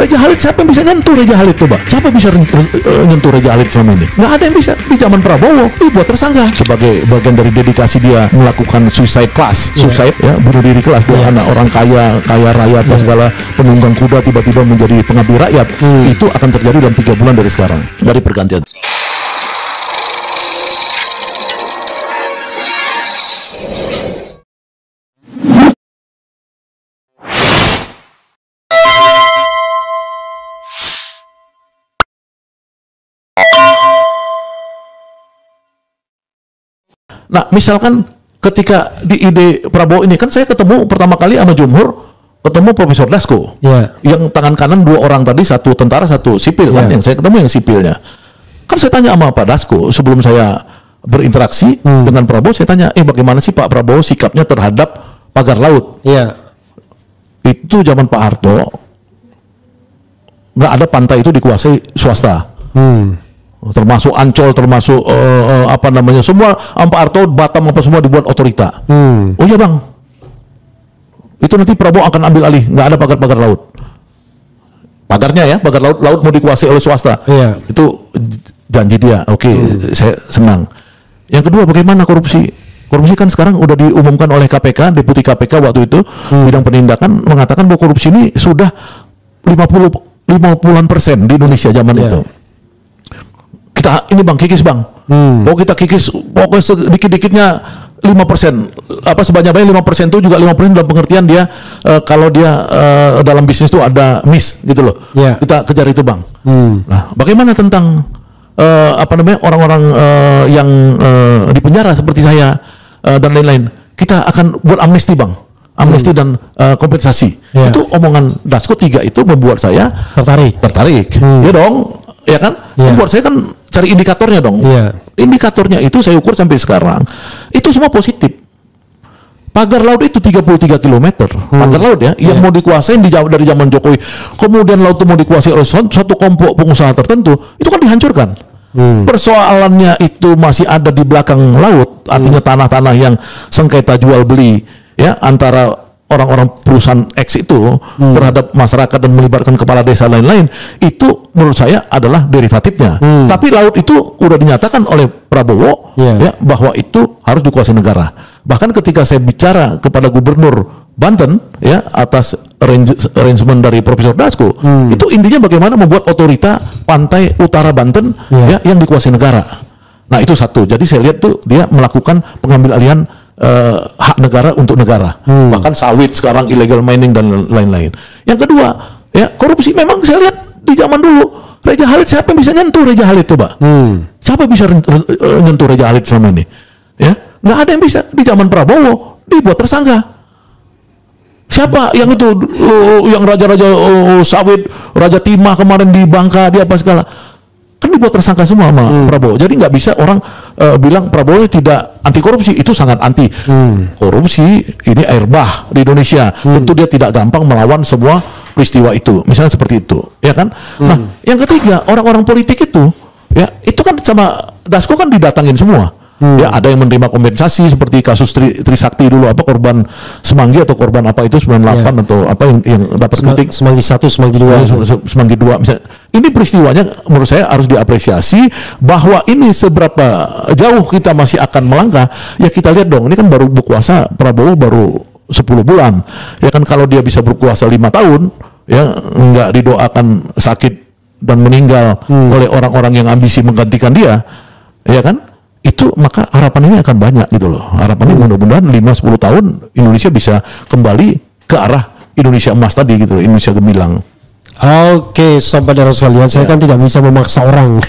Raja Khalid, siapa yang bisa nyentuh Raja Khalid coba? Siapa bisa nyentuh Raja Khalid selama ini? Nggak ada yang bisa. Di zaman Prabowo dibuat tersangka sebagai bagian dari dedikasi dia melakukan suicide class, suicide ya, bunuh diri kelas. Dia anak orang kaya raya apa segala, penunggang kuda tiba-tiba menjadi pengabdi rakyat. Itu akan terjadi dalam 3 bulan dari sekarang, dari pergantian. Nah, misalkan ketika di ide Prabowo ini kan saya ketemu pertama kali sama Jumhur, ketemu Profesor Dasko, yang tangan kanan 2 orang tadi, 1 tentara 1 sipil kan, yang saya ketemu yang sipilnya. Kan saya tanya sama Pak Dasko sebelum saya berinteraksi dengan Prabowo, saya tanya, bagaimana sih Pak Prabowo sikapnya terhadap pagar laut? Itu zaman Pak Harto nggak ada pantai itu dikuasai swasta. Termasuk Ancol, termasuk apa namanya, semua Pak Harto, Batam apa semua dibuat otorita. Oh iya bang, itu nanti Prabowo akan ambil alih, nggak ada pagar-pagar laut. Pagarnya ya, pagar laut mau dikuasai oleh swasta. Itu janji dia. Oke, saya senang. Yang kedua, bagaimana korupsi? Korupsi kan sekarang udah diumumkan oleh KPK, Deputi KPK waktu itu bidang penindakan mengatakan bahwa korupsi ini sudah 50% di Indonesia zaman itu. Kita ini bang, kikis bang, mau kita kikis, pokoknya sedikit-dikitnya 5%, apa sebanyak-banyaknya 5% itu juga 5% dalam pengertian dia kalau dia dalam bisnis itu ada miss gitu loh. Kita kejar itu bang. Nah, bagaimana tentang apa namanya orang-orang yang di penjara seperti saya dan lain-lain? Kita akan buat amnesti bang, amnesti dan kompensasi. Itu omongan Dasko 3 itu membuat saya tertarik. Ya dong. Ya kan, buat saya kan cari indikatornya dong. Indikatornya itu saya ukur sampai sekarang itu semua positif. Pagar laut itu 33 km pagar laut ya, yang mau dikuasain dari zaman Jokowi, kemudian laut itu mau dikuasai oleh satu kelompok pengusaha tertentu, itu kan dihancurkan. Persoalannya itu masih ada di belakang laut, artinya tanah-tanah yang sengketa jual beli ya antara orang-orang perusahaan X itu terhadap masyarakat dan melibatkan kepala desa lain-lain, itu menurut saya adalah derivatifnya. Tapi laut itu udah dinyatakan oleh Prabowo ya bahwa itu harus dikuasai negara. Bahkan ketika saya bicara kepada Gubernur Banten ya atas arrangement dari Profesor Dasko, itu intinya bagaimana membuat otorita pantai utara Banten ya yang dikuasai negara. Nah, itu satu. Jadi saya lihat tuh dia melakukan pengambil alihan hak negara untuk negara, bahkan sawit sekarang illegal mining dan lain-lain. Yang kedua, ya korupsi memang saya lihat di zaman dulu Raja Khalid, siapa yang bisa nyentuh Raja Khalid coba? Siapa bisa nyentuh Raja Khalid selama ini? Ya, nggak ada yang bisa. Di zaman Prabowo dibuat tersangka. Siapa yang itu yang raja-raja sawit, Raja Timah kemarin di Bangka, dia apa segala, kan dibuat tersangka semua sama Prabowo. Jadi nggak bisa orang bilang Prabowo tidak anti korupsi. Itu sangat anti korupsi. Ini air bah di Indonesia. Tentu dia tidak gampang melawan semua peristiwa itu. Misalnya seperti itu, ya kan? Nah, yang ketiga, orang-orang politik itu, ya itu kan sama Dasko kan didatangin semua. Ya, ada yang menerima kompensasi seperti kasus Trisakti dulu, apa korban Semanggi atau korban apa itu 98 atau apa yang dapat kritik Semanggi 1, Semanggi 2. Semanggi 2 misalnya. Ini peristiwanya menurut saya harus diapresiasi, bahwa ini seberapa jauh kita masih akan melangkah. Ya kita lihat dong, ini kan baru berkuasa Prabowo baru 10 bulan. Ya kan, kalau dia bisa berkuasa 5 tahun ya nggak didoakan sakit dan meninggal oleh orang-orang yang ambisi menggantikan dia, ya kan? Itu maka harapan ini akan banyak gitu loh. Harapan ini mudah-mudahan 5-10 tahun Indonesia bisa kembali ke arah Indonesia emas tadi gitu loh, Indonesia gemilang. Oke, sobat dan sekalian, saya kan tidak bisa memaksa orang.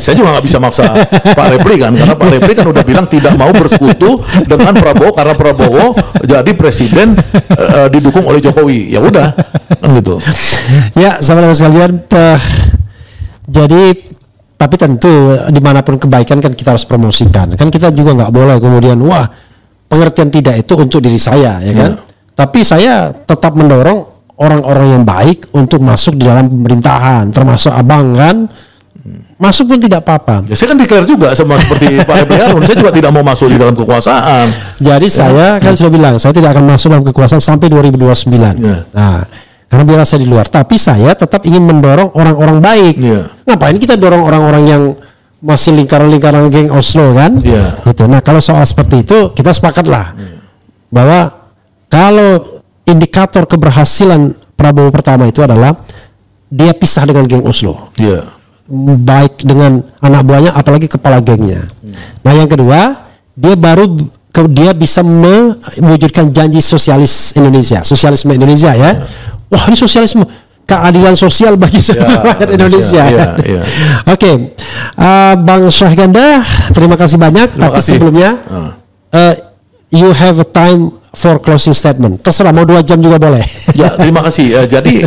Saya juga nggak bisa maksa Pak Repli kan, karena Pak Repli kan udah bilang tidak mau bersekutu dengan Prabowo karena Prabowo jadi presiden didukung oleh Jokowi. Ya udah, kan gitu. Ya, sobat dan sekalian, jadi tapi tentu dimanapun kebaikan kan kita harus promosikan. Kan kita juga nggak boleh kemudian wah pengertian tidak itu untuk diri saya, ya kan? Tapi saya tetap mendorong orang-orang yang baik untuk masuk di dalam pemerintahan, termasuk abang kan. Masuk pun tidak apa-apa. Ya, saya kan declare juga sama seperti Pak Repli Harun, saya juga tidak mau masuk di dalam kekuasaan. Jadi saya kan sudah bilang saya tidak akan masuk dalam kekuasaan sampai 2029. Nah, karena biasa di luar. Tapi saya tetap ingin mendorong orang-orang baik. Ngapain kita dorong orang-orang yang masih lingkaran-lingkaran geng Oslo kan? Gitu. Nah kalau soal seperti itu kita sepakatlah bahwa kalau indikator keberhasilan Prabowo pertama itu adalah dia pisah dengan geng Oslo. Baik dengan anak buahnya apalagi kepala gengnya. Nah yang kedua dia bisa mewujudkan janji sosialisme Indonesia ya. Wah ini sosialisme, keadilan sosial bagi seluruh rakyat Indonesia. Oke. Bang Syahganda, terima kasih banyak. Tapi sebelumnya you have a time for closing statement. Terserah mau 2 jam juga boleh. Ya terima kasih. Jadi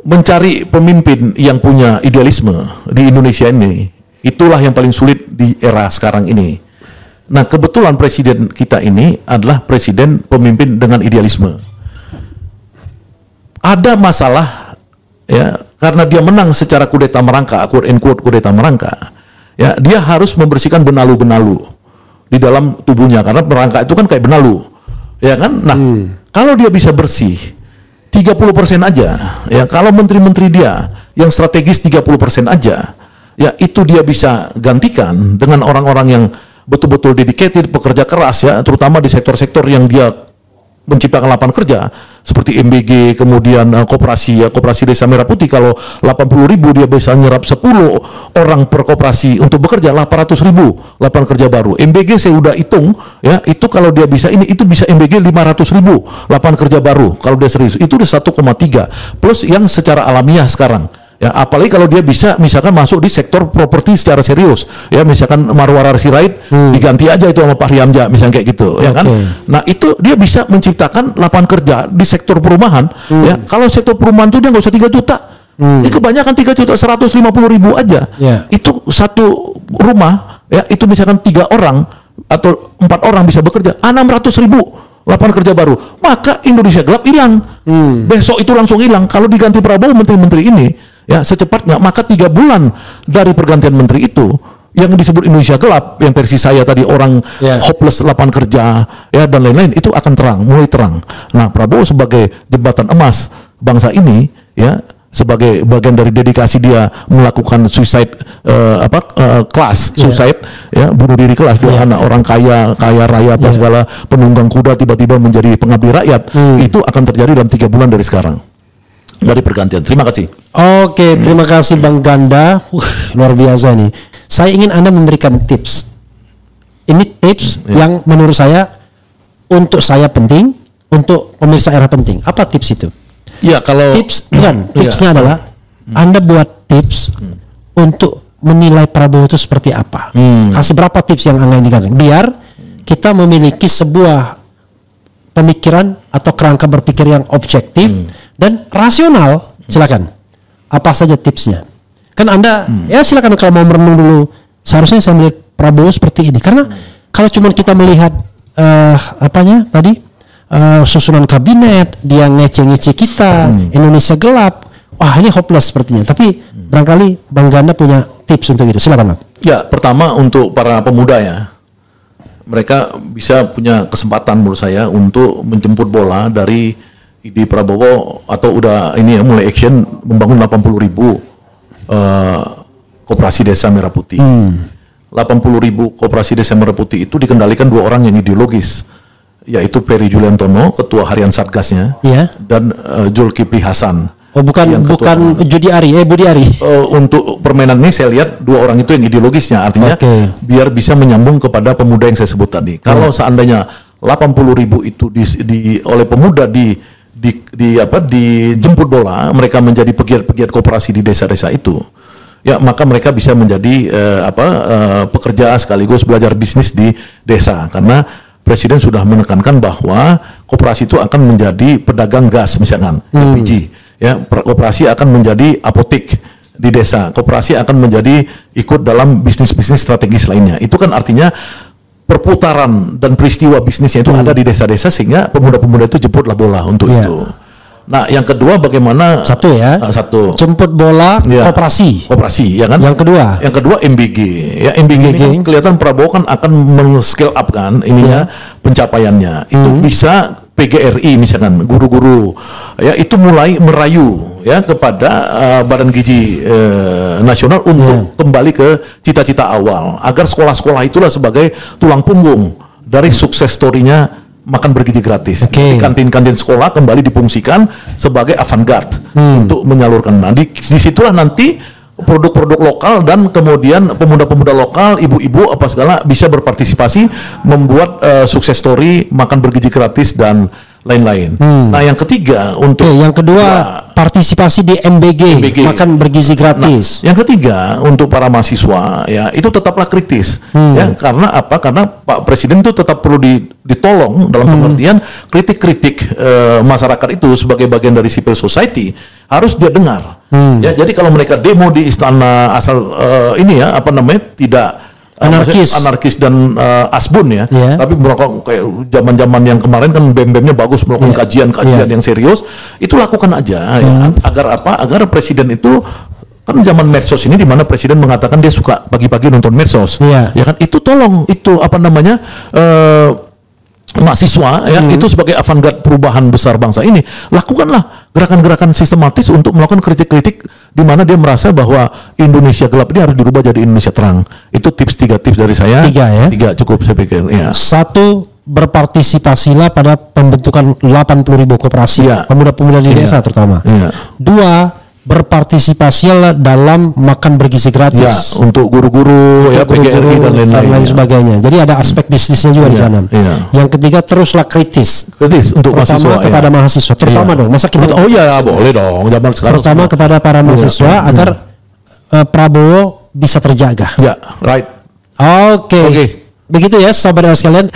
mencari pemimpin yang punya idealisme di Indonesia ini, itulah yang paling sulit di era sekarang ini. Nah kebetulan presiden kita ini adalah presiden pemimpin dengan idealisme. Ada masalah ya karena dia menang secara kudeta merangka, quote unquote kudeta merangka. Ya dia harus membersihkan benalu-benalu di dalam tubuhnya karena merangka itu kan kayak benalu, ya kan? Nah kalau dia bisa bersih 30% aja, ya kalau menteri-menteri dia yang strategis 30% aja, ya itu dia bisa gantikan dengan orang-orang yang betul-betul dedicated, pekerja keras ya, terutama di sektor-sektor yang dia menciptakan lapangan kerja seperti MBG, kemudian koperasi ya, koperasi Desa Merah Putih. Kalau 80.000 dia bisa nyerap 10 orang per koperasi untuk bekerja, 800.000 lapangan kerja baru. MBG saya udah hitung ya, itu kalau dia bisa itu bisa MBG 500.000 lapangan kerja baru kalau dia serius. Itu udah 1,3 plus yang secara alamiah sekarang. Ya, apalagi kalau dia bisa misalkan masuk di sektor properti secara serius, ya misalkan Marwara Sirait diganti aja itu sama Pak Riamja, misalnya kayak gitu, ya kan? Nah itu dia bisa menciptakan lapangan kerja di sektor perumahan, ya. Kalau sektor perumahan itu dia nggak usah 3 juta, kebanyakan 3 juta 150.000 aja, itu satu rumah, ya itu misalkan 3 orang atau 4 orang bisa bekerja, 600.000 lapangan kerja baru, maka Indonesia gelap hilang, besok itu langsung hilang. Kalau diganti Prabowo menteri-menteri ini. Ya secepatnya, maka 3 bulan dari pergantian menteri itu yang disebut Indonesia gelap, yang versi saya tadi orang hopeless lapangan kerja ya dan lain-lain, itu akan terang, mulai terang. Nah Prabowo sebagai jembatan emas bangsa ini ya, sebagai bagian dari dedikasi dia melakukan suicide kelas suicide ya, bunuh diri kelas, dia anak orang kaya raya apa segala, penunggang kuda tiba-tiba menjadi pengabdi rakyat, itu akan terjadi dalam 3 bulan dari sekarang. Dari pergantian. Terima kasih. Oke, terima kasih Bang Ganda. Luar biasa nih. Saya ingin Anda memberikan tips. Ini tips yang menurut saya untuk saya penting, untuk pemirsa era penting. Apa tips itu? Ya, kalau tipsnya adalah Anda buat tips untuk menilai Prabowo itu seperti apa. Kasih berapa tips yang Anda inginkan biar kita memiliki sebuah pemikiran atau kerangka berpikir yang objektif dan rasional. Silakan. Apa saja tipsnya? Kan Anda ya silakan kalau mau merenung dulu. Seharusnya saya melihat Prabowo seperti ini. Karena kalau cuma kita melihat susunan kabinet, dia ngece-ngece kita, Indonesia gelap. Wah, ini hopeless sepertinya. Tapi barangkali Bang Ganda punya tips untuk itu. Silakan, Bang. Ya, pertama untuk para pemuda ya. Mereka bisa punya kesempatan menurut saya untuk menjemput bola dari ide Prabowo atau udah ini ya mulai action membangun 80.000 koperasi Desa Merah Putih. 80.000 koperasi Desa Merah Putih itu dikendalikan 2 orang yang ideologis, yaitu Ferry Juliantono, ketua harian Satgasnya, dan Zulkifli Hasan. Oh, bukan Budi Ari. Untuk permainan ini saya lihat 2 orang itu yang ideologisnya, artinya biar bisa menyambung kepada pemuda yang saya sebut tadi. Kalau seandainya 80.000 itu oleh pemuda dijemput bola, mereka menjadi pegiat-pegiat koperasi di desa-desa itu, ya maka mereka bisa menjadi pekerja sekaligus belajar bisnis di desa, karena Presiden sudah menekankan bahwa koperasi itu akan menjadi pedagang gas misalkan LPG, ya koperasi akan menjadi apotek di desa, koperasi akan menjadi ikut dalam bisnis-bisnis strategis lainnya. Itu kan artinya perputaran dan peristiwa bisnisnya itu ada di desa-desa, sehingga pemuda-pemuda itu jemputlah bola untuk itu. Nah, yang kedua bagaimana? Satu jemput bola koperasi, ya kan? Yang kedua MBG. Ya, MBG ini kan kelihatan Prabowo kan akan men-scale up kan ininya pencapaiannya. Itu bisa PGRI misalkan, guru-guru ya itu mulai merayu ya kepada Badan Gizi Nasional untuk kembali ke cita-cita awal, agar sekolah-sekolah itulah sebagai tulang punggung dari sukses story-nya makan bergizi gratis. Jadi kantin-kantin sekolah kembali difungsikan sebagai avant-garde untuk menyalurkan. Nah, disitulah nanti produk-produk lokal dan kemudian pemuda-pemuda lokal, ibu-ibu apa segala bisa berpartisipasi membuat sukses story makan bergizi gratis dan lain-lain. Nah, yang ketiga untuk yang kedua partisipasi di MBG makan bergizi gratis. Nah, yang ketiga untuk para mahasiswa ya itu tetaplah kritis ya, karena apa? Karena Pak Presiden itu tetap perlu ditolong dalam pengertian kritik-kritik masyarakat itu sebagai bagian dari civil society harus dia dengar. Ya, jadi kalau mereka demo di istana asal ini ya apa namanya tidak anarkis dan asbun ya, tapi merokok kayak zaman-zaman yang kemarin kan BEM-BEM-nya bagus melakukan kajian-kajian yang serius, itu lakukan aja ya, agar apa? Agar presiden itu kan zaman medsos ini di mana presiden mengatakan dia suka pagi-pagi nonton medsos, ya kan itu tolong itu apa namanya mahasiswa ya itu sebagai avant-garde perubahan besar bangsa ini, lakukanlah gerakan-gerakan sistematis untuk melakukan kritik-kritik di mana dia merasa bahwa Indonesia gelap ini harus dirubah jadi Indonesia terang. Itu tiga tips dari saya. Tiga cukup saya pikir ya. Satu, berpartisipasilah pada pembentukan 80.000 koperasi pemuda-pemuda di desa terutama. Dua, berpartisipasilah dalam makan bergizi gratis untuk guru-guru ya PGRI dan lain-lain sebagainya. Jadi ada aspek bisnisnya juga di sana. Yang ketiga, teruslah kritis untuk mahasiswa kepada mahasiswa terutama dong. Masa kita boleh dong zaman sekarang terutama kepada para mahasiswa agar Prabowo bisa terjaga. Oke. Begitu ya sahabat sekalian,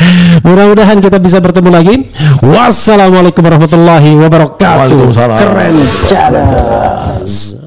mudah-mudahan kita bisa bertemu lagi. Wassalamualaikum warahmatullahi wabarakatuh. Waalaikumsalam. Keren cadas.